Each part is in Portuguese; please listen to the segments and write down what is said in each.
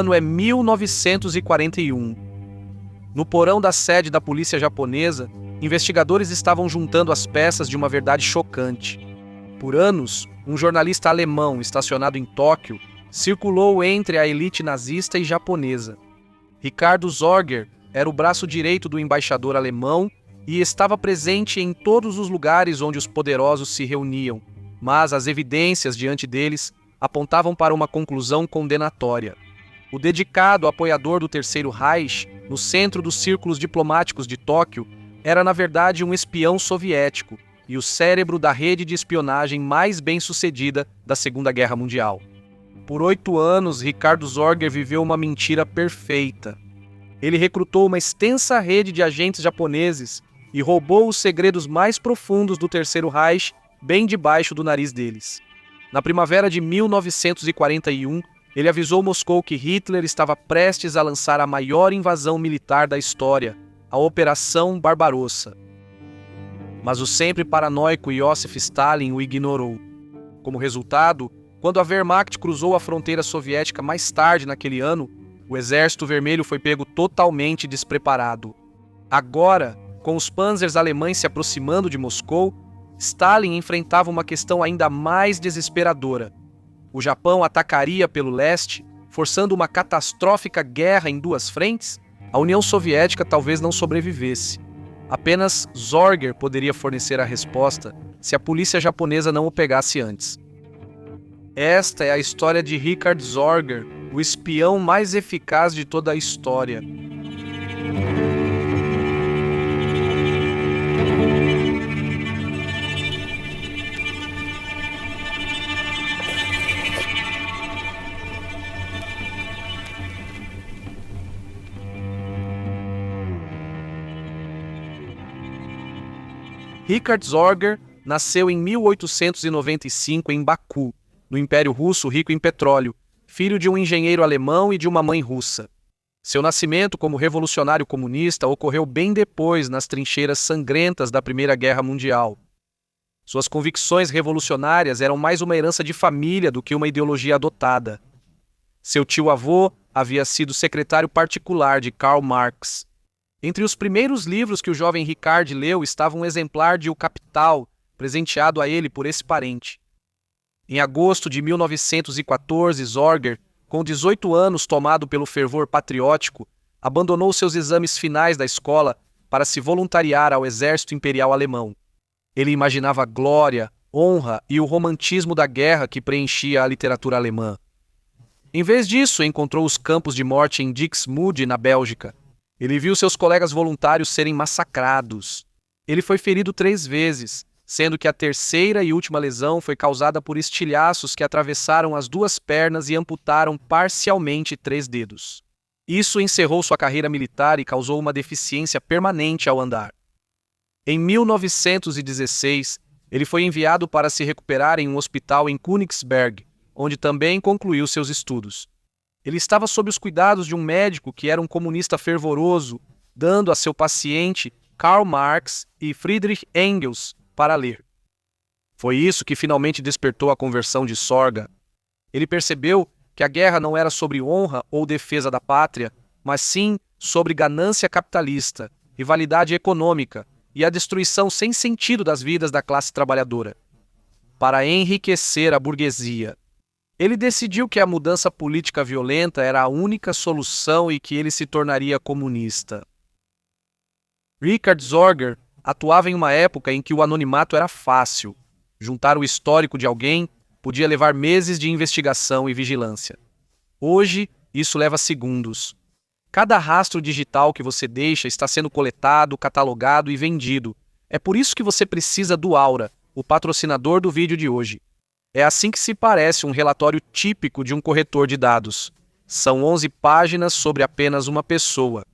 ano é 1941. No porão da sede da polícia japonesa, investigadores estavam juntando as peças de uma verdade chocante. Por anos, um jornalista alemão estacionado em Tóquio circulou entre a elite nazista e japonesa. Ricardo Zorger era o braço direito do embaixador alemão e estava presente em todos os lugares onde os poderosos se reuniam, mas as evidências diante deles apontavam para uma conclusão condenatória. O dedicado apoiador do Terceiro Reich, no centro dos círculos diplomáticos de Tóquio, era na verdade um espião soviético e o cérebro da rede de espionagem mais bem-sucedida da Segunda Guerra Mundial. Por 8 anos, Ricardo Zorger viveu uma mentira perfeita. Ele recrutou uma extensa rede de agentes japoneses e roubou os segredos mais profundos do Terceiro Reich bem debaixo do nariz deles. Na primavera de 1941, ele avisou Moscou que Hitler estava prestes a lançar a maior invasão militar da história, a Operação Barbarossa. Mas o sempre paranoico Iosif Stalin o ignorou. Como resultado, quando a Wehrmacht cruzou a fronteira soviética mais tarde naquele ano, o Exército Vermelho foi pego totalmente despreparado. Agora, com os panzers alemães se aproximando de Moscou, Stalin enfrentava uma questão ainda mais desesperadora. O Japão atacaria pelo leste, forçando uma catastrófica guerra em 2 frentes? A União Soviética talvez não sobrevivesse. Apenas Zorger poderia fornecer a resposta se a polícia japonesa não o pegasse antes. Esta é a história de Richard Zorger, o espião mais eficaz de toda a história. Richard Zorger nasceu em 1895 em Baku, no Império Russo rico em petróleo, filho de um engenheiro alemão e de uma mãe russa. Seu nascimento como revolucionário comunista ocorreu bem depois nas trincheiras sangrentas da Primeira Guerra Mundial. Suas convicções revolucionárias eram mais uma herança de família do que uma ideologia adotada. Seu tio-avô havia sido secretário particular de Karl Marx. Entre os primeiros livros que o jovem Richard leu estava um exemplar de O Capital, presenteado a ele por esse parente. Em agosto de 1914, Zorger, com 18 anos tomado pelo fervor patriótico, abandonou seus exames finais da escola para se voluntariar ao exército imperial alemão. Ele imaginava a glória, honra e o romantismo da guerra que preenchia a literatura alemã. Em vez disso, encontrou os campos de morte em Dixmude, na Bélgica. Ele viu seus colegas voluntários serem massacrados. Ele foi ferido 3 vezes, sendo que a terceira e última lesão foi causada por estilhaços que atravessaram as 2 pernas e amputaram parcialmente 3 dedos. Isso encerrou sua carreira militar e causou uma deficiência permanente ao andar. Em 1916, ele foi enviado para se recuperar em um hospital em Königsberg, onde também concluiu seus estudos. Ele estava sob os cuidados de um médico que era um comunista fervoroso, dando a seu paciente Karl Marx e Friedrich Engels para ler. Foi isso que finalmente despertou a conversão de Zorger. Ele percebeu que a guerra não era sobre honra ou defesa da pátria, mas sim sobre ganância capitalista, rivalidade econômica e a destruição sem sentido das vidas da classe trabalhadora. Para enriquecer a burguesia, ele decidiu que a mudança política violenta era a única solução e que ele se tornaria comunista. Richard Zorger atuava em uma época em que o anonimato era fácil. Juntar o histórico de alguém podia levar meses de investigação e vigilância. Hoje, isso leva segundos. Cada rastro digital que você deixa está sendo coletado, catalogado e vendido. É por isso que você precisa do Aura, o patrocinador do vídeo de hoje. É assim que se parece um relatório típico de um corretor de dados. São 11 páginas sobre apenas uma pessoa.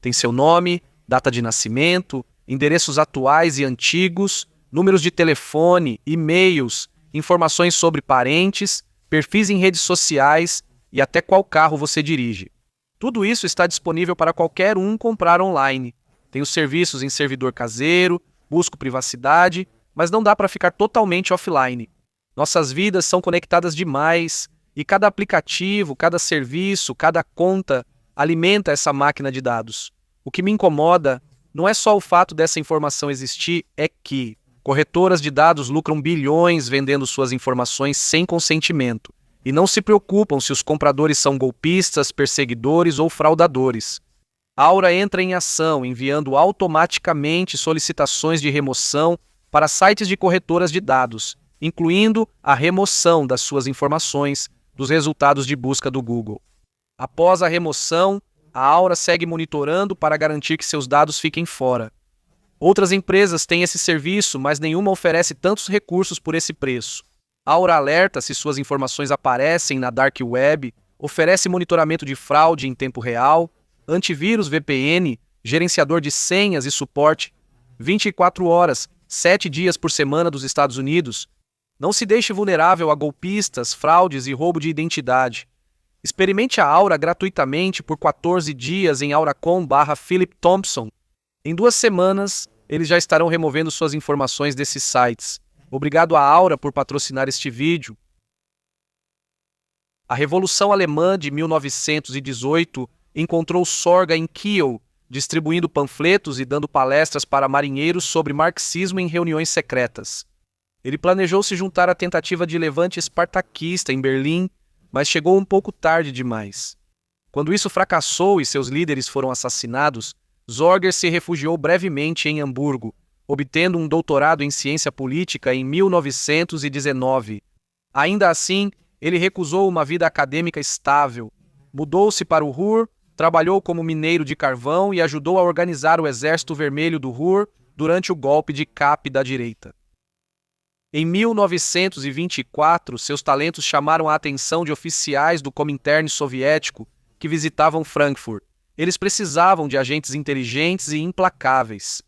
Tem seu nome, data de nascimento, endereços atuais e antigos, números de telefone, e-mails, informações sobre parentes, perfis em redes sociais e até qual carro você dirige. Tudo isso está disponível para qualquer um comprar online. Tem os serviços em servidor caseiro, busco privacidade, mas não dá para ficar totalmente offline. Nossas vidas são conectadas demais E cada aplicativo, cada serviço, cada conta alimenta essa máquina de dados. O que me incomoda não é só o fato dessa informação existir, é que corretoras de dados lucram bilhões vendendo suas informações sem consentimento e não se preocupam se os compradores são golpistas, perseguidores ou fraudadores. A Aura entra em ação, enviando automaticamente solicitações de remoção para sites de corretoras de dados, incluindo a remoção das suas informações dos resultados de busca do Google. Após a remoção, a Aura segue monitorando para garantir que seus dados fiquem fora. Outras empresas têm esse serviço, mas nenhuma oferece tantos recursos por esse preço. A Aura alerta se suas informações aparecem na Dark Web, oferece monitoramento de fraude em tempo real, antivírus VPN, gerenciador de senhas e suporte 24 horas, 7 dias por semana dos Estados Unidos. Não se deixe vulnerável a golpistas, fraudes e roubo de identidade. Experimente a Aura gratuitamente por 14 dias em aura.com/Philip Thompson. Em 2 semanas, eles já estarão removendo suas informações desses sites. Obrigado à Aura por patrocinar este vídeo. A Revolução Alemã de 1918 encontrou Zorga em Kiel, distribuindo panfletos e dando palestras para marinheiros sobre marxismo em reuniões secretas. Ele planejou se juntar à tentativa de levante espartaquista em Berlim, mas chegou um pouco tarde demais. Quando isso fracassou e seus líderes foram assassinados, Zorger se refugiou brevemente em Hamburgo, obtendo um doutorado em ciência política em 1919. Ainda assim, ele recusou uma vida acadêmica estável. Mudou-se para o Ruhr, trabalhou como mineiro de carvão e ajudou a organizar o Exército Vermelho do Ruhr durante o golpe de Kapp da direita. Em 1924, seus talentos chamaram a atenção de oficiais do Comintern soviético que visitavam Frankfurt. Eles precisavam de agentes inteligentes e implacáveis.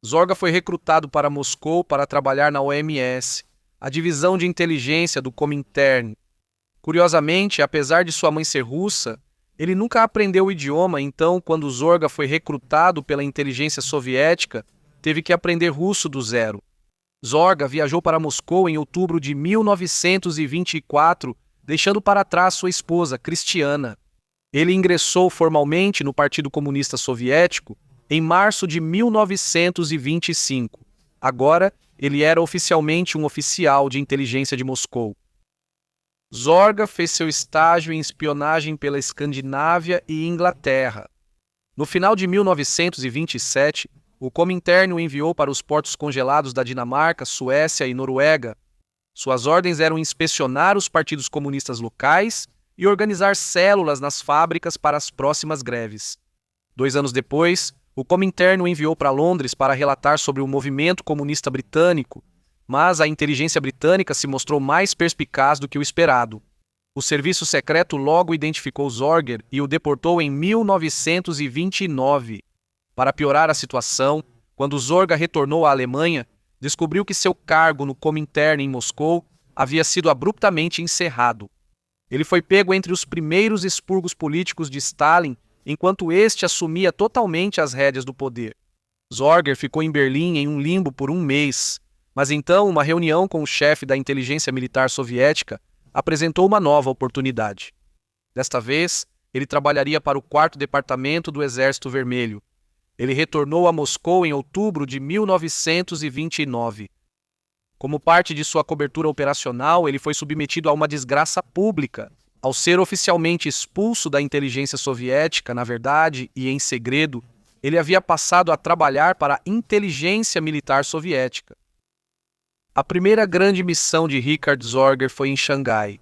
Zorga foi recrutado para Moscou para trabalhar na OMS, a divisão de inteligência do Comintern. Curiosamente, apesar de sua mãe ser russa, ele nunca aprendeu o idioma, então, quando Zorga foi recrutado pela inteligência soviética, teve que aprender russo do zero. Zorga viajou para Moscou em outubro de 1924, deixando para trás sua esposa, Cristiana. Ele ingressou formalmente no Partido Comunista Soviético em março de 1925. Agora, ele era oficialmente um oficial de inteligência de Moscou. Zorga fez seu estágio em espionagem pela Escandinávia e Inglaterra. No final de 1927, o Comintern o enviou para os portos congelados da Dinamarca, Suécia e Noruega. Suas ordens eram inspecionar os partidos comunistas locais e organizar células nas fábricas para as próximas greves. 2 anos depois, o Comintern o enviou para Londres para relatar sobre o movimento comunista britânico, mas a inteligência britânica se mostrou mais perspicaz do que o esperado. O serviço secreto logo identificou Zorger e o deportou em 1929. Para piorar a situação, quando Zorga retornou à Alemanha, descobriu que seu cargo no Comintern em Moscou havia sido abruptamente encerrado. Ele foi pego entre os primeiros expurgos políticos de Stalin, enquanto este assumia totalmente as rédeas do poder. Zorger ficou em Berlim em um limbo por 1 mês, mas então uma reunião com o chefe da inteligência militar soviética apresentou uma nova oportunidade. Desta vez, ele trabalharia para o 4º Departamento do Exército Vermelho. Ele retornou a Moscou em outubro de 1929. Como parte de sua cobertura operacional, ele foi submetido a uma desgraça pública. Ao ser oficialmente expulso da inteligência soviética, na verdade, e em segredo, ele havia passado a trabalhar para a inteligência militar soviética. A primeira grande missão de Richard Zorger foi em Xangai.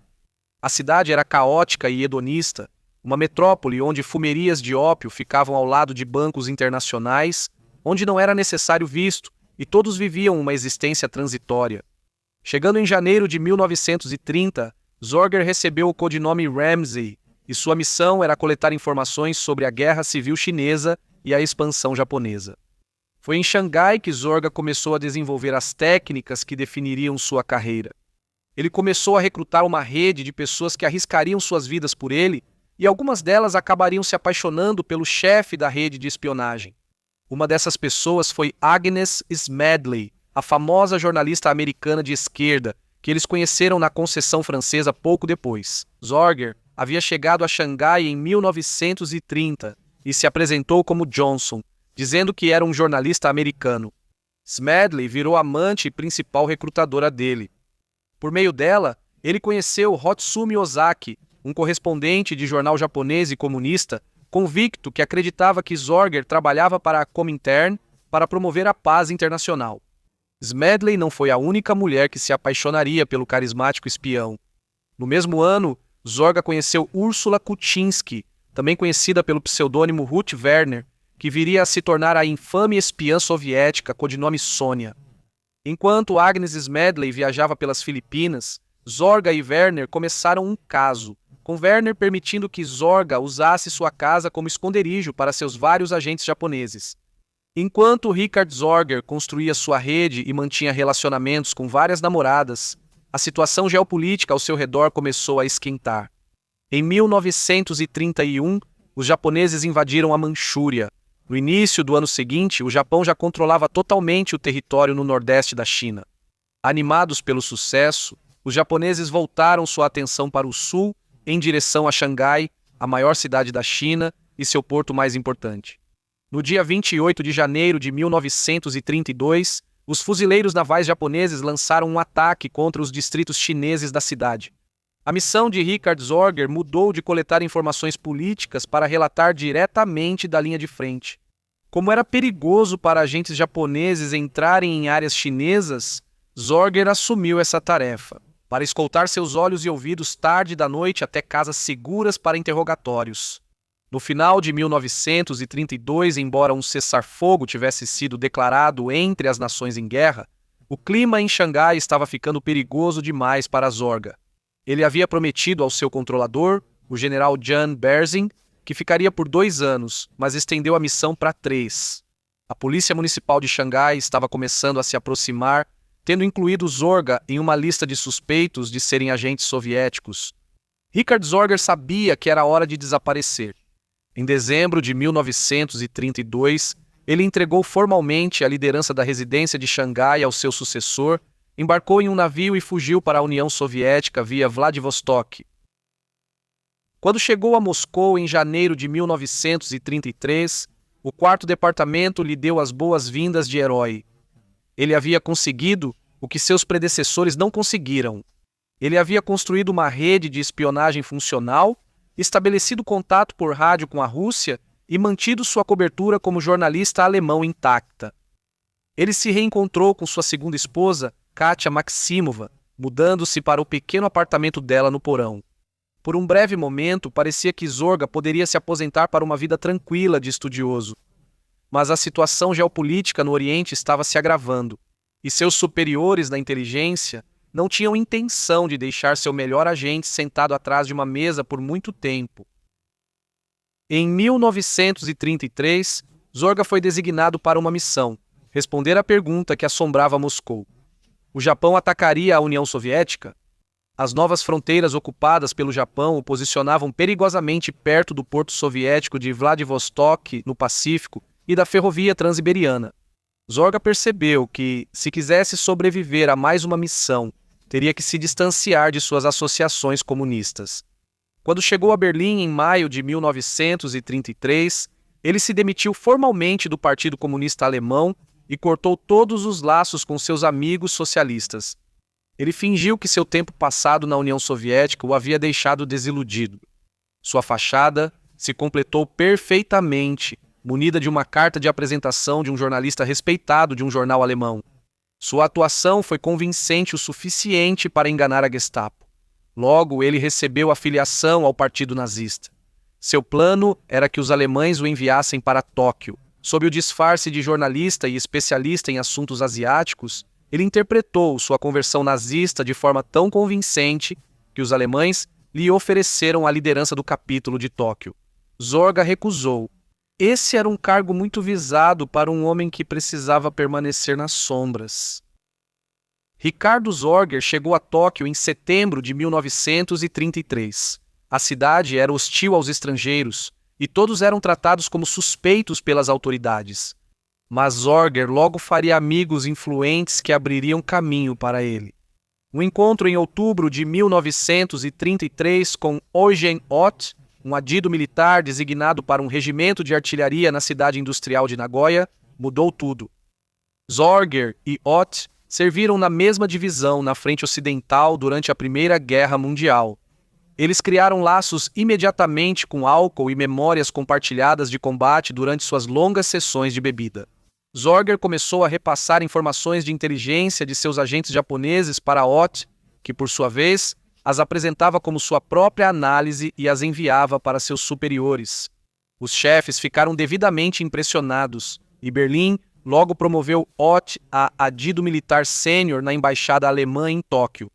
A cidade era caótica e hedonista, uma metrópole onde fumerias de ópio ficavam ao lado de bancos internacionais, onde não era necessário visto, e todos viviam uma existência transitória. Chegando em janeiro de 1930, Zorger recebeu o codinome Ramsey, e sua missão era coletar informações sobre a Guerra Civil Chinesa e a expansão japonesa. Foi em Xangai que Zorga começou a desenvolver as técnicas que definiriam sua carreira. Ele começou a recrutar uma rede de pessoas que arriscariam suas vidas por ele, e algumas delas acabariam se apaixonando pelo chefe da rede de espionagem. Uma dessas pessoas foi Agnes Smedley, a famosa jornalista americana de esquerda, que eles conheceram na concessão francesa pouco depois. Zorger havia chegado a Xangai em 1930 e se apresentou como Johnson, dizendo que era um jornalista americano. Smedley virou amante e principal recrutadora dele. Por meio dela, ele conheceu Hotsumi Ozaki, um correspondente de jornal japonês e comunista, convicto que acreditava que Zorger trabalhava para a Comintern para promover a paz internacional. Smedley não foi a única mulher que se apaixonaria pelo carismático espião. No mesmo ano, Zorga conheceu Ursula Kuczynski, também conhecida pelo pseudônimo Ruth Werner, que viria a se tornar a infame espiã soviética codinome Sônia. Enquanto Agnes Smedley viajava pelas Filipinas, Zorga e Werner começaram um caso, com Werner permitindo que Zorga usasse sua casa como esconderijo para seus vários agentes japoneses. Enquanto Richard Zorger construía sua rede e mantinha relacionamentos com várias namoradas, a situação geopolítica ao seu redor começou a esquentar. Em 1931, os japoneses invadiram a Manchúria. No início do ano seguinte, o Japão já controlava totalmente o território no nordeste da China. Animados pelo sucesso, os japoneses voltaram sua atenção para o sul, em direção a Xangai, a maior cidade da China e seu porto mais importante. No dia 28 de janeiro de 1932, os fuzileiros navais japoneses lançaram um ataque contra os distritos chineses da cidade. A missão de Richard Zorger mudou de coletar informações políticas para relatar diretamente da linha de frente. Como era perigoso para agentes japoneses entrarem em áreas chinesas, Zorger assumiu essa tarefa, para escoltar seus olhos e ouvidos tarde da noite até casas seguras para interrogatórios. No final de 1932, embora um cessar-fogo tivesse sido declarado entre as nações em guerra, o clima em Xangai estava ficando perigoso demais para Zorga. Ele havia prometido ao seu controlador, o general Jan Berzing, que ficaria por 2 anos, mas estendeu a missão para 3. A polícia municipal de Xangai estava começando a se aproximar, tendo incluído Zorga em uma lista de suspeitos de serem agentes soviéticos. Richard Zorger sabia que era hora de desaparecer. Em dezembro de 1932, ele entregou formalmente a liderança da residência de Xangai ao seu sucessor, embarcou em um navio e fugiu para a União Soviética via Vladivostok. Quando chegou a Moscou em janeiro de 1933, o 4º departamento lhe deu as boas-vindas de herói. Ele havia conseguido o que seus predecessores não conseguiram. Ele havia construído uma rede de espionagem funcional, estabelecido contato por rádio com a Rússia e mantido sua cobertura como jornalista alemão intacta. Ele se reencontrou com sua segunda esposa, Katia Maximova, mudando-se para o pequeno apartamento dela no porão. Por um breve momento, parecia que Zorga poderia se aposentar para uma vida tranquila de estudioso. Mas a situação geopolítica no Oriente estava se agravando, e seus superiores na inteligência não tinham intenção de deixar seu melhor agente sentado atrás de uma mesa por muito tempo. Em 1933, Zorga foi designado para uma missão, responder à pergunta que assombrava Moscou. O Japão atacaria a União Soviética? As novas fronteiras ocupadas pelo Japão o posicionavam perigosamente perto do porto soviético de Vladivostok, no Pacífico, e da ferrovia transiberiana. Zorga percebeu que, se quisesse sobreviver a mais uma missão, teria que se distanciar de suas associações comunistas. Quando chegou a Berlim em maio de 1933, ele se demitiu formalmente do Partido Comunista Alemão e cortou todos os laços com seus amigos socialistas. Ele fingiu que seu tempo passado na União Soviética o havia deixado desiludido. Sua fachada se completou perfeitamente, munida de uma carta de apresentação de um jornalista respeitado de um jornal alemão. Sua atuação foi convincente o suficiente para enganar a Gestapo. Logo, ele recebeu a filiação ao Partido Nazista. Seu plano era que os alemães o enviassem para Tóquio. Sob o disfarce de jornalista e especialista em assuntos asiáticos, ele interpretou sua conversão nazista de forma tão convincente que os alemães lhe ofereceram a liderança do capítulo de Tóquio. Zorga recusou. Esse era um cargo muito visado para um homem que precisava permanecer nas sombras. Ricardo Zorger chegou a Tóquio em setembro de 1933. A cidade era hostil aos estrangeiros e todos eram tratados como suspeitos pelas autoridades. Mas Zorger logo faria amigos influentes que abririam caminho para ele. Um encontro em outubro de 1933 com Eugen Ott, um adido militar designado para um regimento de artilharia na cidade industrial de Nagoya, mudou tudo. Zorger e Ott serviram na mesma divisão na frente ocidental durante a Primeira Guerra Mundial. Eles criaram laços imediatamente com álcool e memórias compartilhadas de combate durante suas longas sessões de bebida. Zorger começou a repassar informações de inteligência de seus agentes japoneses para Ott, que, por sua vez, as apresentava como sua própria análise e as enviava para seus superiores. Os chefes ficaram devidamente impressionados, e Berlim logo promoveu Ott a adido militar sênior na embaixada alemã em Tóquio.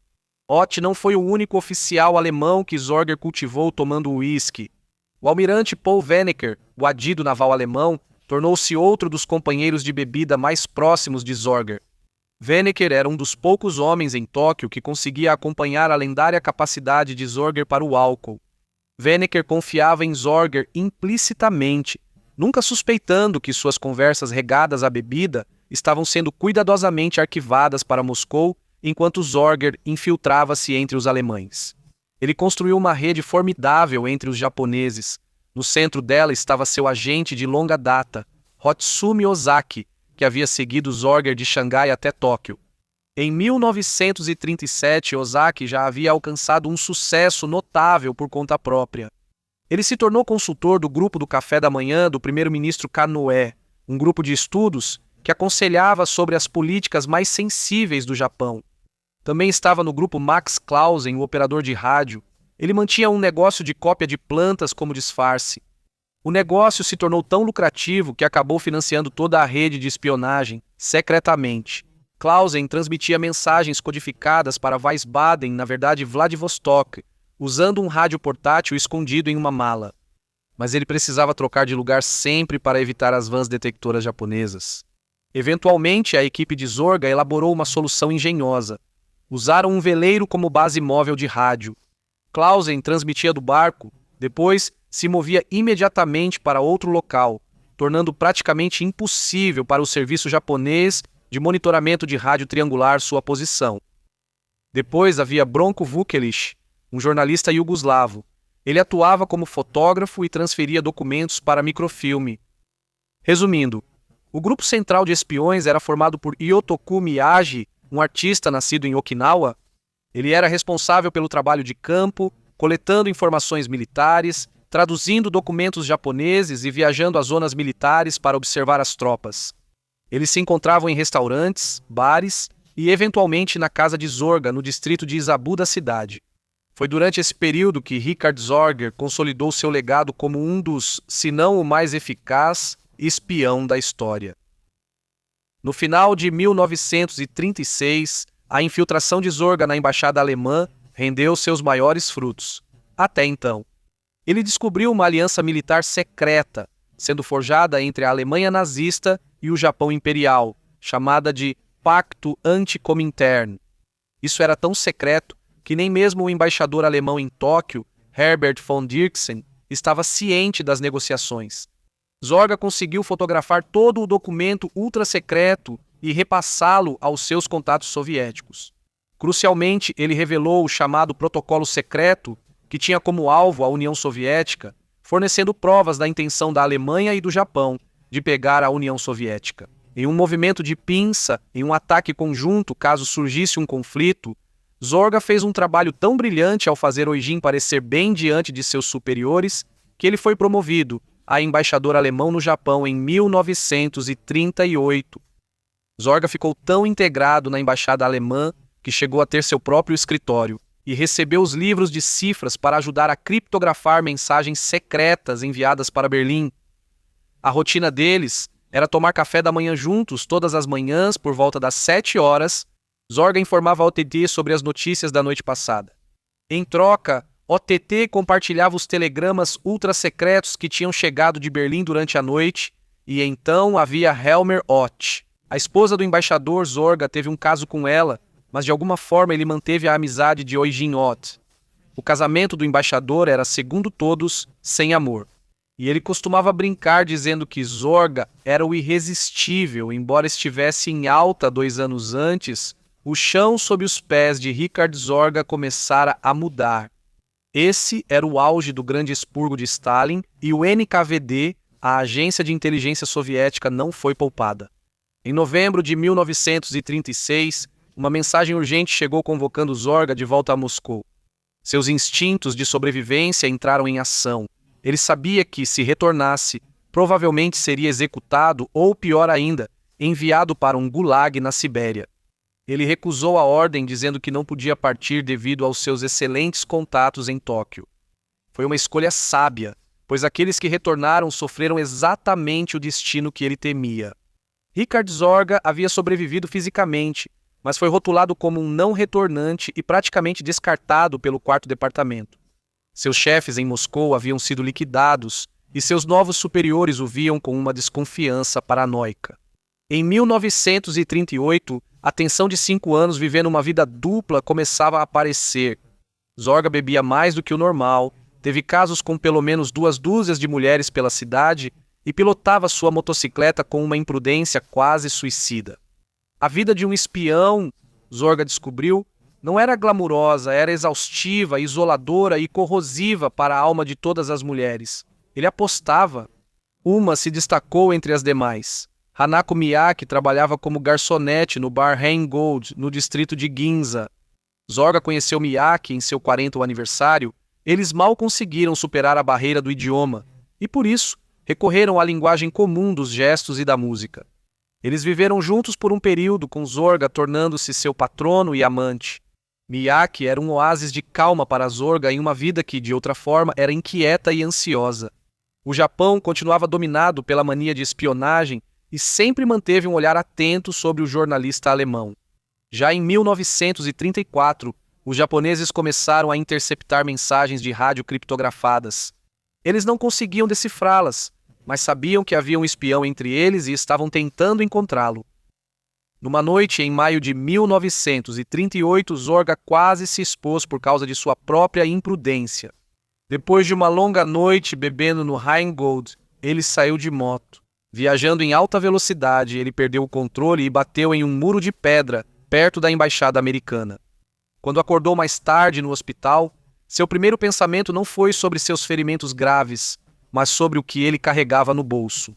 Ott não foi o único oficial alemão que Zorger cultivou tomando uísque. O almirante Paul Wenneker, o adido naval alemão, tornou-se outro dos companheiros de bebida mais próximos de Zorger. Wenneker era um dos poucos homens em Tóquio que conseguia acompanhar a lendária capacidade de Zorger para o álcool. Wenneker confiava em Zorger implicitamente, nunca suspeitando que suas conversas regadas à bebida estavam sendo cuidadosamente arquivadas para Moscou enquanto Zorger infiltrava-se entre os alemães. Ele construiu uma rede formidável entre os japoneses. No centro dela estava seu agente de longa data, Hotsumi Ozaki, que havia seguido Zorger de Xangai até Tóquio. Em 1937, Ozaki já havia alcançado um sucesso notável por conta própria. Ele se tornou consultor do grupo do café da manhã do primeiro-ministro Kanoe, um grupo de estudos que aconselhava sobre as políticas mais sensíveis do Japão. Também estava no grupo Max Clausen, o operador de rádio. Ele mantinha um negócio de cópia de plantas como disfarce. O negócio se tornou tão lucrativo que acabou financiando toda a rede de espionagem, secretamente. Clausen transmitia mensagens codificadas para Wiesbaden, na verdade Vladivostok, usando um rádio portátil escondido em uma mala. Mas ele precisava trocar de lugar sempre para evitar as vans detectoras japonesas. Eventualmente, a equipe de Zorga elaborou uma solução engenhosa. Usaram um veleiro como base móvel de rádio. Clausen transmitia do barco, depois se movia imediatamente para outro local, tornando praticamente impossível para o serviço japonês de monitoramento de rádio triangular sua posição. Depois havia Bronko Vukelic, um jornalista iugoslavo. Ele atuava como fotógrafo e transferia documentos para microfilme. Resumindo, o grupo central de espiões era formado por Yotoku Miyagi, um artista nascido em Okinawa. Ele era responsável pelo trabalho de campo, coletando informações militares, traduzindo documentos japoneses e viajando às zonas militares para observar as tropas. Eles se encontravam em restaurantes, bares e, eventualmente, na casa de Zorga, no distrito de Izabu da cidade. Foi durante esse período que Richard Zorger consolidou seu legado como um dos, se não o mais eficaz, espião da história. No final de 1936, a infiltração de Zorga na embaixada alemã rendeu seus maiores frutos. Até então, ele descobriu uma aliança militar secreta, sendo forjada entre a Alemanha nazista e o Japão imperial, chamada de Pacto Anti-Comintern. Isso era tão secreto que nem mesmo o embaixador alemão em Tóquio, Herbert von Dirksen, estava ciente das negociações. Zorga conseguiu fotografar todo o documento ultra-secreto e repassá-lo aos seus contatos soviéticos. Crucialmente, ele revelou o chamado Protocolo Secreto, que tinha como alvo a União Soviética, fornecendo provas da intenção da Alemanha e do Japão de pegar a União Soviética. Em um movimento de pinça, em um ataque conjunto caso surgisse um conflito, Zorga fez um trabalho tão brilhante ao fazer Eugene parecer bem diante de seus superiores que ele foi promovido a embaixador alemão no Japão em 1938. Zorga ficou tão integrado na embaixada alemã que chegou a ter seu próprio escritório e recebeu os livros de cifras para ajudar a criptografar mensagens secretas enviadas para Berlim. A rotina deles era tomar café da manhã juntos todas as manhãs por volta das 7 horas. Zorga informava a OTT sobre as notícias da noite passada. Em troca, OTT compartilhava os telegramas ultra-secretos que tinham chegado de Berlim durante a noite, e então havia Helmer Ott. A esposa do embaixador Zorga teve um caso com ela, mas de alguma forma ele manteve a amizade de Eugene Ott. O casamento do embaixador era, segundo todos, sem amor. E ele costumava brincar dizendo que Zorga era o irresistível, embora estivesse em alta 2 anos antes, O chão sob os pés de Richard Zorga começara a mudar. Esse era o auge do grande expurgo de Stalin e o NKVD, a agência de inteligência soviética, não foi poupada. Em novembro de 1936, uma mensagem urgente chegou convocando Zorga de volta a Moscou. Seus instintos de sobrevivência entraram em ação. Ele sabia que, se retornasse, provavelmente seria executado ou, pior ainda, enviado para um gulag na Sibéria. Ele recusou a ordem, dizendo que não podia partir devido aos seus excelentes contatos em Tóquio. Foi uma escolha sábia, pois aqueles que retornaram sofreram exatamente o destino que ele temia. Richard Zorga havia sobrevivido fisicamente, mas foi rotulado como um não retornante e praticamente descartado pelo 4º Departamento. Seus chefes em Moscou haviam sido liquidados e seus novos superiores o viam com uma desconfiança paranoica. Em 1938, a tensão de 5 anos vivendo uma vida dupla começava a aparecer. Zorga bebia mais do que o normal, teve casos com pelo menos 2 dúzias de mulheres pela cidade e pilotava sua motocicleta com uma imprudência quase suicida. A vida de um espião, Zorga descobriu, não era glamurosa, era exaustiva, isoladora e corrosiva para a alma de todas as mulheres. Ele apostava. Uma se destacou entre as demais. Hanako Miyake trabalhava como garçonete no bar Rheingold, no distrito de Ginza. Zorga conheceu Miyake em seu 40º aniversário. Eles mal conseguiram superar a barreira do idioma, e por isso recorreram à linguagem comum dos gestos e da música. Eles viveram juntos por um período, com Zorga tornando-se seu patrono e amante. Miyake era um oásis de calma para Zorga em uma vida que, de outra forma, era inquieta e ansiosa. O Japão continuava dominado pela mania de espionagem e sempre manteve um olhar atento sobre o jornalista alemão. Já em 1934, os japoneses começaram a interceptar mensagens de rádio criptografadas. Eles não conseguiam decifrá-las, mas sabiam que havia um espião entre eles e estavam tentando encontrá-lo. Numa noite em maio de 1938, Zorga quase se expôs por causa de sua própria imprudência. Depois de uma longa noite bebendo no Rheingold, ele saiu de moto. Viajando em alta velocidade, ele perdeu o controle e bateu em um muro de pedra, perto da embaixada americana. Quando acordou mais tarde no hospital, seu primeiro pensamento não foi sobre seus ferimentos graves, mas sobre o que ele carregava no bolso.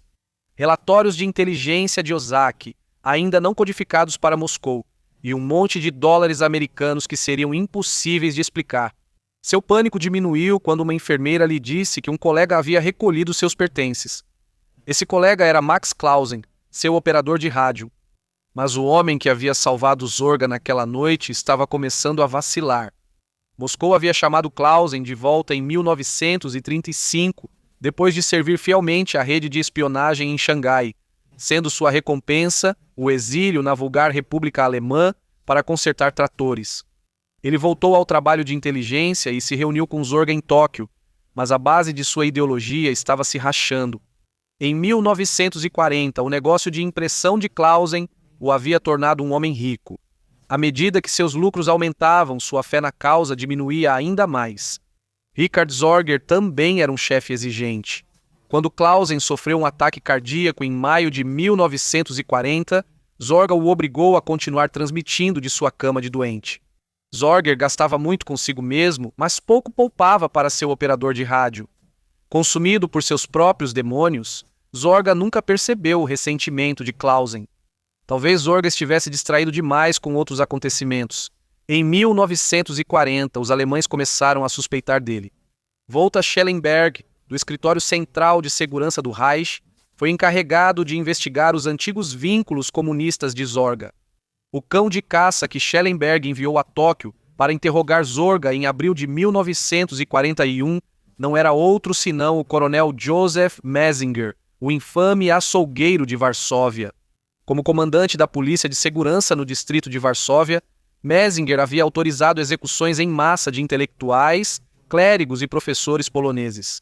Relatórios de inteligência de Ozaki, ainda não codificados para Moscou, e um monte de dólares americanos que seriam impossíveis de explicar. Seu pânico diminuiu quando uma enfermeira lhe disse que um colega havia recolhido seus pertences. Esse colega era Max Clausen, seu operador de rádio. Mas o homem que havia salvado Zorga naquela noite estava começando a vacilar. Moscou havia chamado Clausen de volta em 1935, depois de servir fielmente à rede de espionagem em Xangai, sendo sua recompensa o exílio na vulgar República Alemã para consertar tratores. Ele voltou ao trabalho de inteligência e se reuniu com Zorga em Tóquio, mas a base de sua ideologia estava se rachando. Em 1940, o negócio de impressão de Clausen o havia tornado um homem rico. À medida que seus lucros aumentavam, sua fé na causa diminuía ainda mais. Richard Zorger também era um chefe exigente. Quando Clausen sofreu um ataque cardíaco em maio de 1940, Zorga o obrigou a continuar transmitindo de sua cama de doente. Zorger gastava muito consigo mesmo, mas pouco poupava para seu operador de rádio. Consumido por seus próprios demônios, Zorga nunca percebeu o ressentimento de Clausen. Talvez Zorga estivesse distraído demais com outros acontecimentos. Em 1940, os alemães começaram a suspeitar dele. Volta Schellenberg, do Escritório Central de Segurança do Reich, foi encarregado de investigar os antigos vínculos comunistas de Zorga. O cão de caça que Schellenberg enviou a Tóquio para interrogar Zorga em abril de 1941 não era outro senão o coronel Joseph Messinger, o infame açougueiro de Varsóvia. Como comandante da Polícia de Segurança no distrito de Varsóvia, Messinger havia autorizado execuções em massa de intelectuais, clérigos e professores poloneses.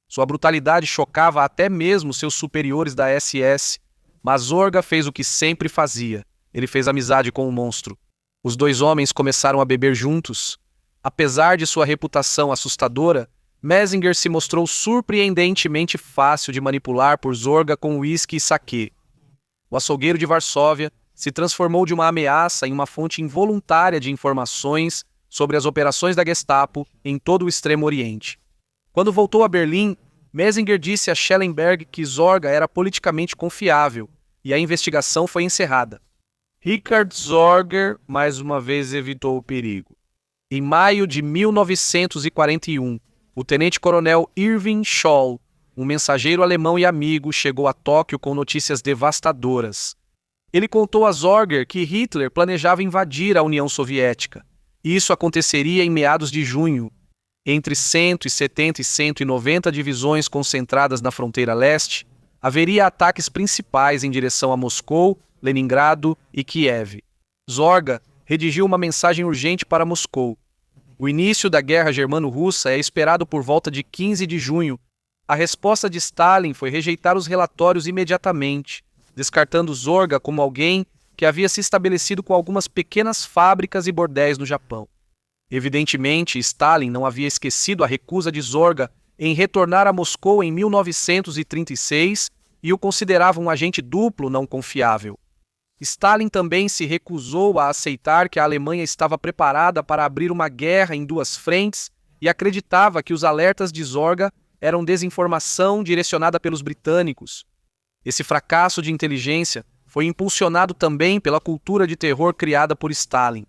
Sua brutalidade chocava até mesmo seus superiores da SS, mas Zorga fez o que sempre fazia. Ele fez amizade com o monstro. Os dois homens começaram a beber juntos. Apesar de sua reputação assustadora, Messinger se mostrou surpreendentemente fácil de manipular por Zorga com uísque e saquê. O açougueiro de Varsóvia se transformou de uma ameaça em uma fonte involuntária de informações sobre as operações da Gestapo em todo o Extremo Oriente. Quando voltou a Berlim, Messinger disse a Schellenberg que Zorga era politicamente confiável e a investigação foi encerrada. Richard Zorger mais uma vez evitou o perigo. Em maio de 1941, o tenente-coronel Irving Scholl, um mensageiro alemão e amigo, chegou a Tóquio com notícias devastadoras. Ele contou a Zorger que Hitler planejava invadir a União Soviética. Isso aconteceria em meados de junho. Entre 170 e 190 divisões concentradas na fronteira leste, haveria ataques principais em direção a Moscou, Leningrado e Kiev. Zorga redigiu uma mensagem urgente para Moscou. O início da guerra germano-russa é esperado por volta de 15 de junho. A resposta de Stalin foi rejeitar os relatórios imediatamente, descartando Zorga como alguém que havia se estabelecido com algumas pequenas fábricas e bordéis no Japão. Evidentemente, Stalin não havia esquecido a recusa de Zorga em retornar a Moscou em 1936 e o considerava um agente duplo não confiável. Stalin também se recusou a aceitar que a Alemanha estava preparada para abrir uma guerra em duas frentes e acreditava que os alertas de Zorga eram desinformação direcionada pelos britânicos. Esse fracasso de inteligência foi impulsionado também pela cultura de terror criada por Stalin.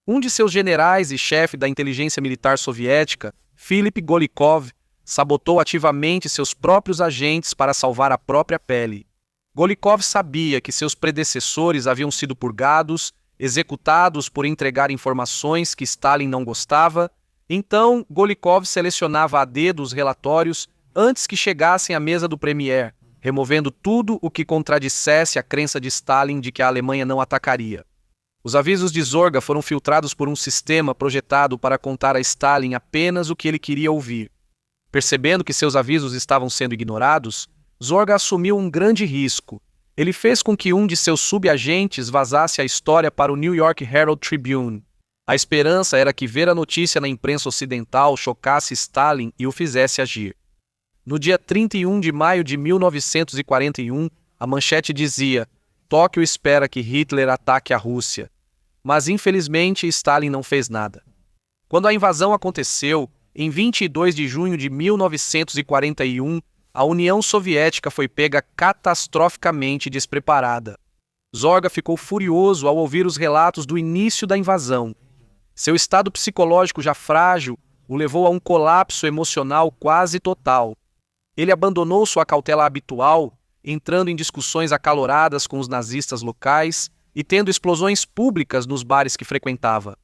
Um de seus generais e chefe da inteligência militar soviética, Philip Golikov, sabotou ativamente seus próprios agentes para salvar a própria pele. Golikov sabia que seus predecessores haviam sido purgados, executados por entregar informações que Stalin não gostava, então Golikov selecionava a dedo os relatórios antes que chegassem à mesa do Premier, removendo tudo o que contradissesse a crença de Stalin de que a Alemanha não atacaria. Os avisos de Zorga foram filtrados por um sistema projetado para contar a Stalin apenas o que ele queria ouvir. Percebendo que seus avisos estavam sendo ignorados, Zorga assumiu um grande risco. Ele fez com que um de seus subagentes vazasse a história para o New York Herald Tribune. A esperança era que ver a notícia na imprensa ocidental chocasse Stalin e o fizesse agir. No dia 31 de maio de 1941, a manchete dizia: Tóquio espera que Hitler ataque a Rússia. Mas, infelizmente, Stalin não fez nada. Quando a invasão aconteceu, em 22 de junho de 1941, a União Soviética foi pega catastroficamente despreparada. Zorga ficou furioso ao ouvir os relatos do início da invasão. Seu estado psicológico já frágil o levou a um colapso emocional quase total. Ele abandonou sua cautela habitual, entrando em discussões acaloradas com os nazistas locais e tendo explosões públicas nos bares que frequentava.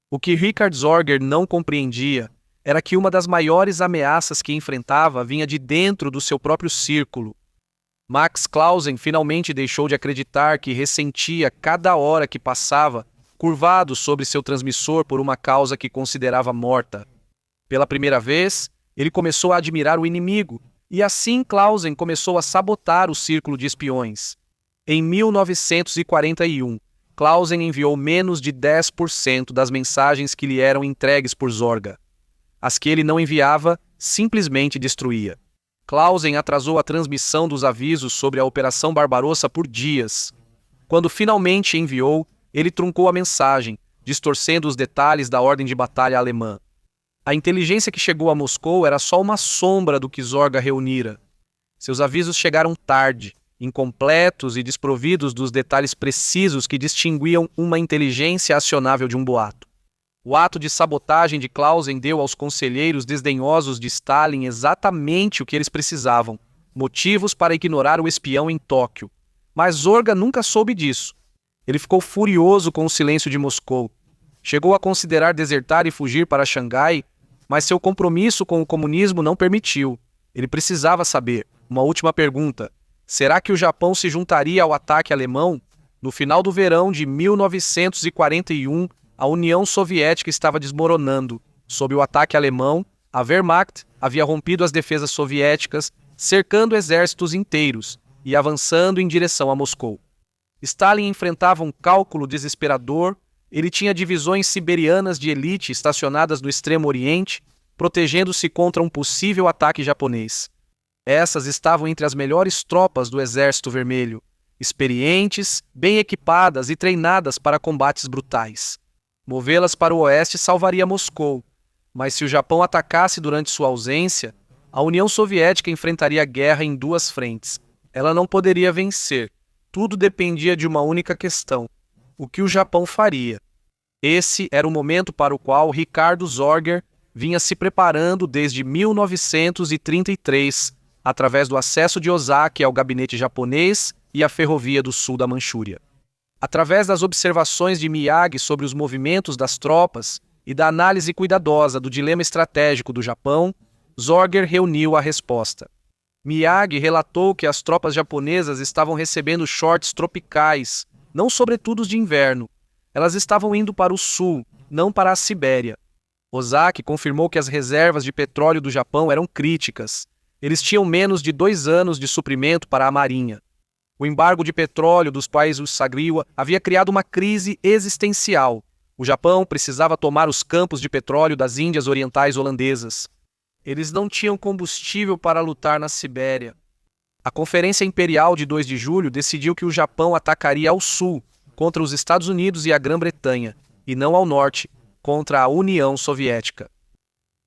O que Richard Zorger não compreendia era que uma das maiores ameaças que enfrentava vinha de dentro do seu próprio círculo. Max Clausen finalmente deixou de acreditar que ressentia cada hora que passava, curvado sobre seu transmissor por uma causa que considerava morta. Pela primeira vez, ele começou a admirar o inimigo, e assim Clausen começou a sabotar o círculo de espiões. Em 1941, Clausen enviou menos de 10% das mensagens que lhe eram entregues por Zorga. As que ele não enviava, simplesmente destruía. Clausen atrasou a transmissão dos avisos sobre a Operação Barbarossa por dias. Quando finalmente enviou, ele truncou a mensagem, distorcendo os detalhes da ordem de batalha alemã. A inteligência que chegou a Moscou era só uma sombra do que Zorga reunira. Seus avisos chegaram tarde, incompletos e desprovidos dos detalhes precisos que distinguiam uma inteligência acionável de um boato. O ato de sabotagem de Clausen deu aos conselheiros desdenhosos de Stalin exatamente o que eles precisavam, motivos para ignorar o espião em Tóquio. Mas Zorga nunca soube disso. Ele ficou furioso com o silêncio de Moscou. Chegou a considerar desertar e fugir para Xangai, mas seu compromisso com o comunismo não permitiu. Ele precisava saber. Uma última pergunta. Será que o Japão se juntaria ao ataque alemão? No final do verão de 1941, a União Soviética estava desmoronando. Sob o ataque alemão, a Wehrmacht havia rompido as defesas soviéticas, cercando exércitos inteiros e avançando em direção a Moscou. Stalin enfrentava um cálculo desesperador. Ele tinha divisões siberianas de elite estacionadas no Extremo Oriente, protegendo-se contra um possível ataque japonês. Essas estavam entre as melhores tropas do Exército Vermelho. experientes, bem equipadas e treinadas para combates brutais. Movê-las para o oeste salvaria Moscou, mas se o Japão atacasse durante sua ausência, a União Soviética enfrentaria a guerra em duas frentes. Ela não poderia vencer. Tudo dependia de uma única questão: o que o Japão faria? Esse era o momento para o qual Ricardo Zorger vinha se preparando desde 1933, através do acesso de Ozaki ao gabinete japonês e à ferrovia do sul da Manchúria. Através das observações de Miyagi sobre os movimentos das tropas e da análise cuidadosa do dilema estratégico do Japão, Zorger reuniu a resposta. Miyagi relatou que as tropas japonesas estavam recebendo shorts tropicais, não sobretudos de inverno. Elas estavam indo para o sul, não para a Sibéria. Ozaki confirmou que as reservas de petróleo do Japão eram críticas. Eles tinham menos de 2 anos de suprimento para a marinha. O embargo de petróleo dos países Sagriwa havia criado uma crise existencial. O Japão precisava tomar os campos de petróleo das Índias Orientais holandesas. Eles não tinham combustível para lutar na Sibéria. A Conferência Imperial de 2 de julho decidiu que o Japão atacaria ao sul, contra os Estados Unidos e a Grã-Bretanha, e não ao norte, contra a União Soviética.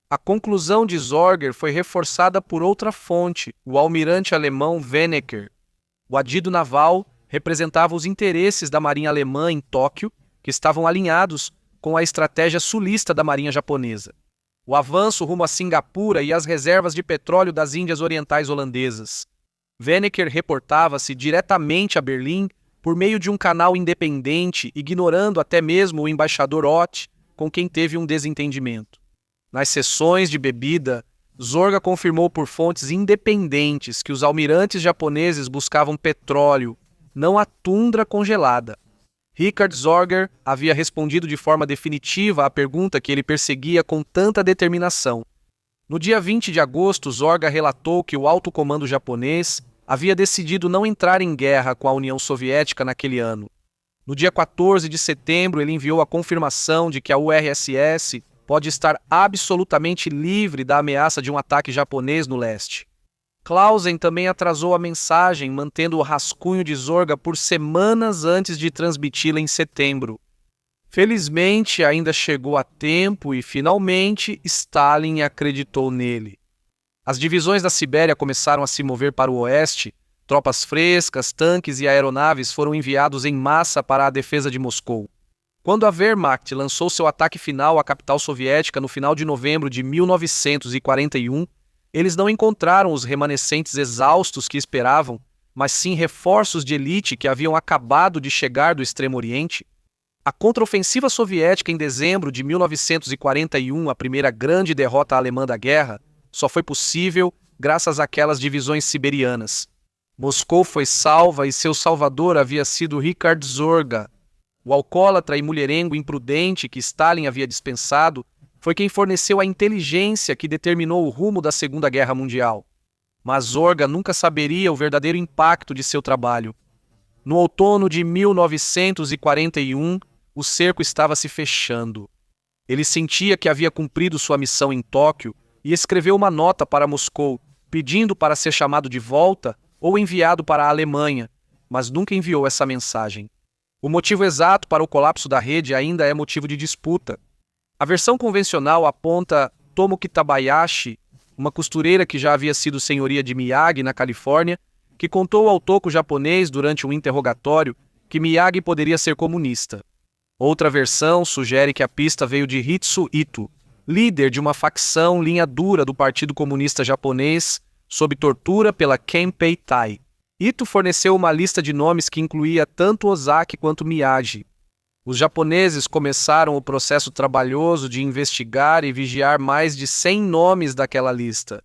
A conclusão de Zorger foi reforçada por outra fonte, o almirante alemão Wenneker. O adido naval representava os interesses da marinha alemã em Tóquio, que estavam alinhados com a estratégia sulista da marinha japonesa. O avanço rumo a Singapura e as reservas de petróleo das Índias Orientais holandesas. Wenneker reportava-se diretamente a Berlim por meio de um canal independente, ignorando até mesmo o embaixador Ott, com quem teve um desentendimento. Nas sessões de bebida, Zorga confirmou por fontes independentes que os almirantes japoneses buscavam petróleo, não a tundra congelada. Richard Zorger havia respondido de forma definitiva à pergunta que ele perseguia com tanta determinação. No dia 20 de agosto, Zorga relatou que o alto comando japonês havia decidido não entrar em guerra com a União Soviética naquele ano. No dia 14 de setembro, ele enviou a confirmação de que a URSS pode estar absolutamente livre da ameaça de um ataque japonês no leste. Clausen também atrasou a mensagem, mantendo o rascunho de Zorga por semanas antes de transmiti-la em setembro. Felizmente, ainda chegou a tempo e, finalmente, Stalin acreditou nele. As divisões da Sibéria começaram a se mover para o oeste. Tropas frescas, tanques e aeronaves foram enviados em massa para a defesa de Moscou. Quando a Wehrmacht lançou seu ataque final à capital soviética no final de novembro de 1941, eles não encontraram os remanescentes exaustos que esperavam, mas sim reforços de elite que haviam acabado de chegar do Extremo Oriente. A contraofensiva soviética em dezembro de 1941, a primeira grande derrota alemã da guerra, só foi possível graças àquelas divisões siberianas. Moscou foi salva e seu salvador havia sido Richard Zorga. O alcoólatra e mulherengo imprudente que Stalin havia dispensado foi quem forneceu a inteligência que determinou o rumo da Segunda Guerra Mundial. Mas Zorga nunca saberia o verdadeiro impacto de seu trabalho. No outono de 1941, o cerco estava se fechando. Ele sentia que havia cumprido sua missão em Tóquio e escreveu uma nota para Moscou, pedindo para ser chamado de volta ou enviado para a Alemanha, mas nunca enviou essa mensagem. O motivo exato para o colapso da rede ainda é motivo de disputa. A versão convencional aponta Tomo Kitabayashi, uma costureira que já havia sido senhoria de Miyagi na Califórnia, que contou ao toco japonês durante um interrogatório que Miyagi poderia ser comunista. Outra versão sugere que a pista veio de Hitsu Ito, líder de uma facção linha dura do Partido Comunista Japonês, sob tortura pela Kempei Tai. Ito forneceu uma lista de nomes que incluía tanto Ozaki quanto Miyagi. Os japoneses começaram o processo trabalhoso de investigar e vigiar mais de 100 nomes daquela lista.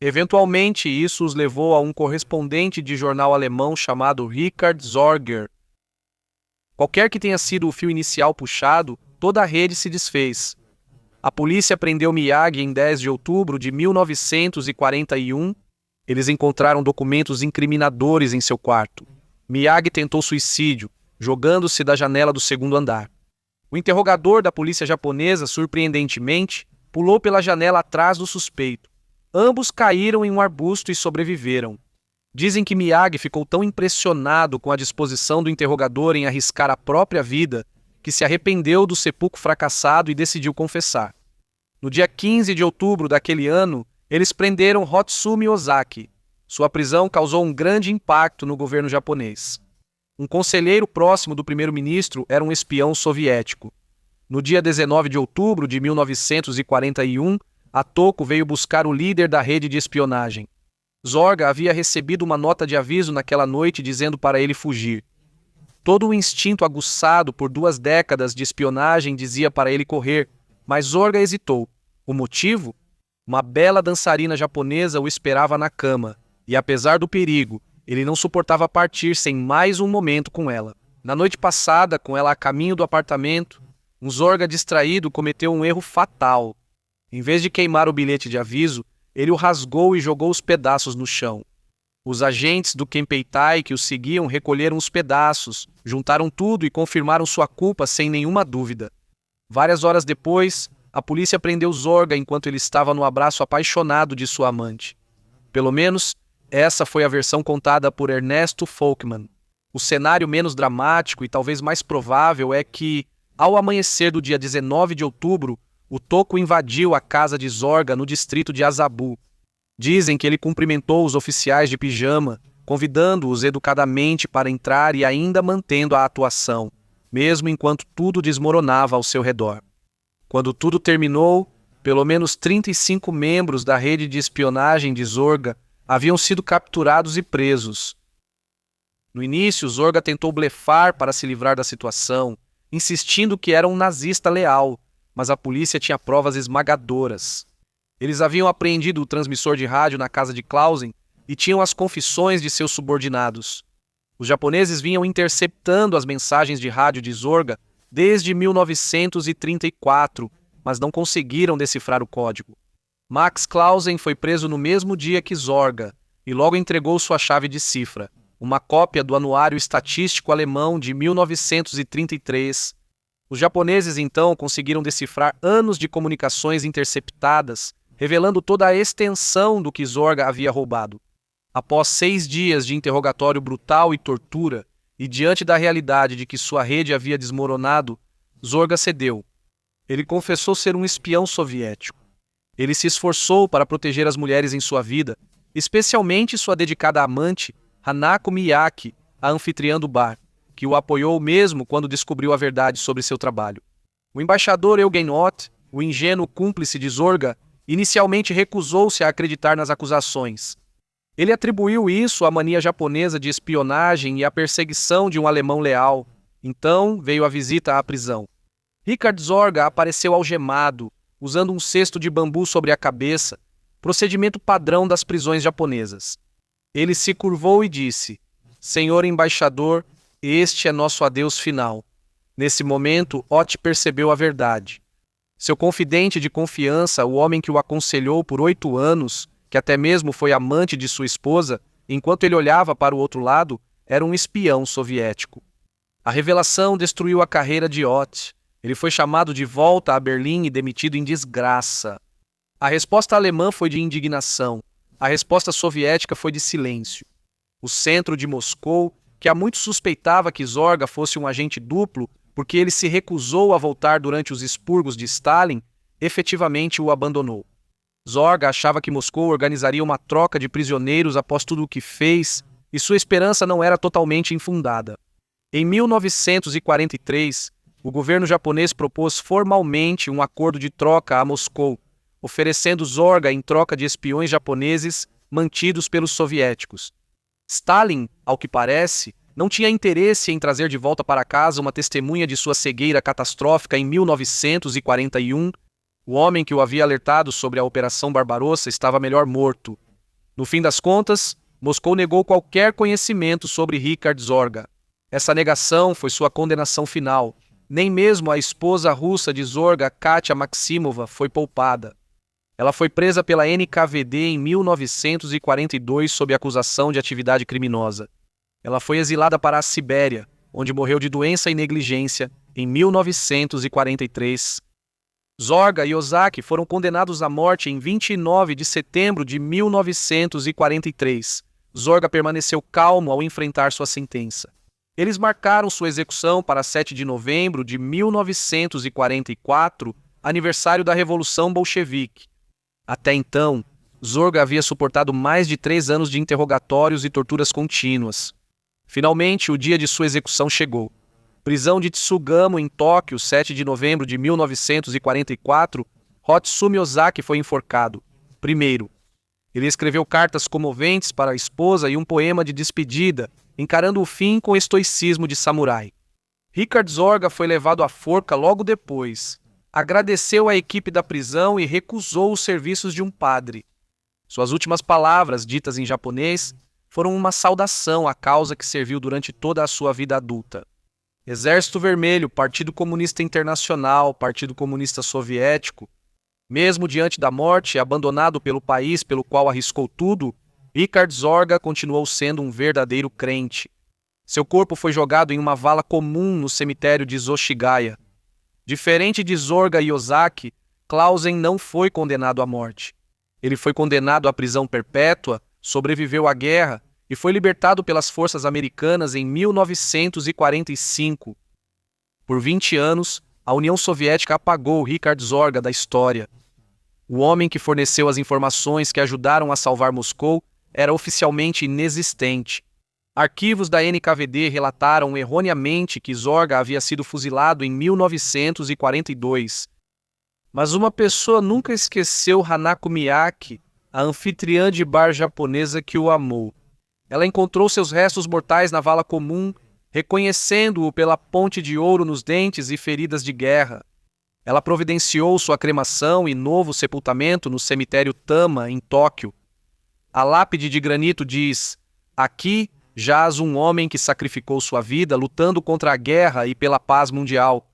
Eventualmente, isso os levou a um correspondente de jornal alemão chamado Richard Zorger. Qualquer que tenha sido o fio inicial puxado, toda a rede se desfez. A polícia prendeu Miyagi em 10 de outubro de 1941. Eles encontraram documentos incriminadores em seu quarto. Miyagi tentou suicídio, jogando-se da janela do segundo andar. O interrogador da polícia japonesa, surpreendentemente, pulou pela janela atrás do suspeito. Ambos caíram em um arbusto e sobreviveram. Dizem que Miyagi ficou tão impressionado com a disposição do interrogador em arriscar a própria vida que se arrependeu do seppuku fracassado e decidiu confessar. No dia 15 de outubro daquele ano, eles prenderam Hotsumi Ozaki. Sua prisão causou um grande impacto no governo japonês. Um conselheiro próximo do primeiro-ministro era um espião soviético. No dia 19 de outubro de 1941, a Toko veio buscar o líder da rede de espionagem. Zorga havia recebido uma nota de aviso naquela noite dizendo para ele fugir. Todo o instinto aguçado por 2 décadas de espionagem dizia para ele correr, mas Zorga hesitou. O motivo? Uma bela dançarina japonesa o esperava na cama, e apesar do perigo, ele não suportava partir sem mais um momento com ela. Na noite passada, com ela a caminho do apartamento, um Zorga distraído cometeu um erro fatal. Em vez de queimar o bilhete de aviso, ele o rasgou e jogou os pedaços no chão. Os agentes do Kempeitai que o seguiam recolheram os pedaços, juntaram tudo e confirmaram sua culpa sem nenhuma dúvida. Várias horas depois, a polícia prendeu Zorga enquanto ele estava no abraço apaixonado de sua amante. Pelo menos, essa foi a versão contada por Ernesto Folkman. O cenário menos dramático e talvez mais provável é que, ao amanhecer do dia 19 de outubro, o Toko invadiu a casa de Zorga no distrito de Azabu. Dizem que ele cumprimentou os oficiais de pijama, convidando-os educadamente para entrar e ainda mantendo a atuação, mesmo enquanto tudo desmoronava ao seu redor. Quando tudo terminou, pelo menos 35 membros da rede de espionagem de Zorga haviam sido capturados e presos. No início, Zorga tentou blefar para se livrar da situação, insistindo que era um nazista leal, mas a polícia tinha provas esmagadoras. Eles haviam apreendido o transmissor de rádio na casa de Clausen e tinham as confissões de seus subordinados. Os japoneses vinham interceptando as mensagens de rádio de Zorga desde 1934, mas não conseguiram decifrar o código. Max Clausen foi preso no mesmo dia que Zorga e logo entregou sua chave de cifra, uma cópia do Anuário Estatístico Alemão de 1933. Os japoneses então conseguiram decifrar anos de comunicações interceptadas, revelando toda a extensão do que Zorga havia roubado. Após 6 dias de interrogatório brutal e tortura, e diante da realidade de que sua rede havia desmoronado, Zorga cedeu. Ele confessou ser um espião soviético. Ele se esforçou para proteger as mulheres em sua vida, especialmente sua dedicada amante, Hanako Miyake, a anfitriã do bar, que o apoiou mesmo quando descobriu a verdade sobre seu trabalho. O embaixador Eugen Ott, o ingênuo cúmplice de Zorga, inicialmente recusou-se a acreditar nas acusações. Ele atribuiu isso à mania japonesa de espionagem e à perseguição de um alemão leal. Então veio a visita à prisão. Richard Zorga apareceu algemado, usando um cesto de bambu sobre a cabeça, procedimento padrão das prisões japonesas. Ele se curvou e disse: "Senhor embaixador, este é nosso adeus final." Nesse momento, Ott percebeu a verdade. Seu confidente de confiança, o homem que o aconselhou por 8 anos, que até mesmo foi amante de sua esposa, enquanto ele olhava para o outro lado, era um espião soviético. A revelação destruiu a carreira de Ott. Ele foi chamado de volta a Berlim e demitido em desgraça. A resposta alemã foi de indignação. A resposta soviética foi de silêncio. O centro de Moscou, que há muito suspeitava que Zorga fosse um agente duplo porque ele se recusou a voltar durante os expurgos de Stalin, efetivamente o abandonou. Zorga achava que Moscou organizaria uma troca de prisioneiros após tudo o que fez, e sua esperança não era totalmente infundada. Em 1943, o governo japonês propôs formalmente um acordo de troca a Moscou, oferecendo Zorga em troca de espiões japoneses mantidos pelos soviéticos. Stalin, ao que parece, não tinha interesse em trazer de volta para casa uma testemunha de sua cegueira catastrófica em 1941. O homem que o havia alertado sobre a Operação Barbarossa estava melhor morto. No fim das contas, Moscou negou qualquer conhecimento sobre Richard Zorga. Essa negação foi sua condenação final. Nem mesmo a esposa russa de Zorga, Katia Maximova, foi poupada. Ela foi presa pela NKVD em 1942 sob acusação de atividade criminosa. Ela foi exilada para a Sibéria, onde morreu de doença e negligência, em 1943. Zorga e Ozaki foram condenados à morte em 29 de setembro de 1943, Zorga permaneceu calmo ao enfrentar sua sentença. Eles marcaram sua execução para 7 de novembro de 1944, aniversário da Revolução Bolchevique. Até então, Zorga havia suportado mais de 3 anos de interrogatórios e torturas contínuas. Finalmente, o dia de sua execução chegou. Prisão de Tsugamo, em Tóquio, 7 de novembro de 1944, Hotsumi Ozaki foi enforcado. Primeiro, ele escreveu cartas comoventes para a esposa e um poema de despedida, encarando o fim com estoicismo de samurai. Richard Zorga foi levado à forca logo depois. Agradeceu à equipe da prisão e recusou os serviços de um padre. Suas últimas palavras, ditas em japonês, foram uma saudação à causa que serviu durante toda a sua vida adulta. Exército Vermelho, Partido Comunista Internacional, Partido Comunista Soviético. Mesmo diante da morte e abandonado pelo país pelo qual arriscou tudo, Richard Zorga continuou sendo um verdadeiro crente. Seu corpo foi jogado em uma vala comum no cemitério de Zoshigaya. Diferente de Zorga e Ozaki, Clausen não foi condenado à morte. Ele foi condenado à prisão perpétua, sobreviveu à guerra e foi libertado pelas forças americanas em 1945. Por 20 anos, a União Soviética apagou Richard Zorga da história. O homem que forneceu as informações que ajudaram a salvar Moscou era oficialmente inexistente. Arquivos da NKVD relataram erroneamente que Zorga havia sido fuzilado em 1942. Mas uma pessoa nunca esqueceu Hanako Miyake, a anfitriã de bar japonesa que o amou. Ela encontrou seus restos mortais na vala comum, reconhecendo-o pela ponte de ouro nos dentes e feridas de guerra. Ela providenciou sua cremação e novo sepultamento no cemitério Tama, em Tóquio. A lápide de granito diz: "Aqui jaz um homem que sacrificou sua vida lutando contra a guerra e pela paz mundial."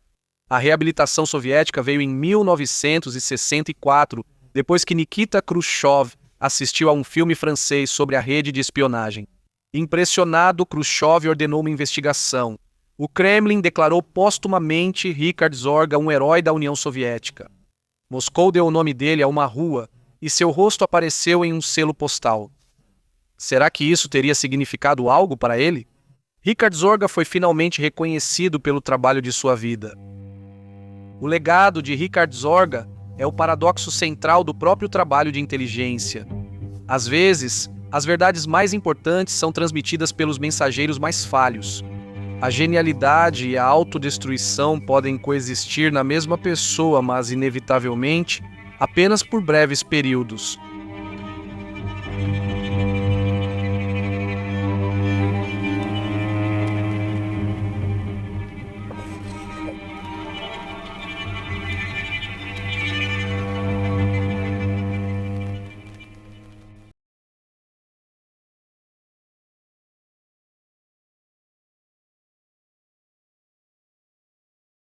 A reabilitação soviética veio em 1964, depois que Nikita Khrushchev assistiu a um filme francês sobre a rede de espionagem. Impressionado, Khrushchev ordenou uma investigação. O Kremlin declarou póstumamente Richard Zorga um herói da União Soviética. Moscou deu o nome dele a uma rua e seu rosto apareceu em um selo postal. Será que isso teria significado algo para ele? Richard Zorga foi finalmente reconhecido pelo trabalho de sua vida. O legado de Richard Zorga é o paradoxo central do próprio trabalho de inteligência. Às vezes, as verdades mais importantes são transmitidas pelos mensageiros mais falhos. A genialidade e a autodestruição podem coexistir na mesma pessoa, mas inevitavelmente, apenas por breves períodos.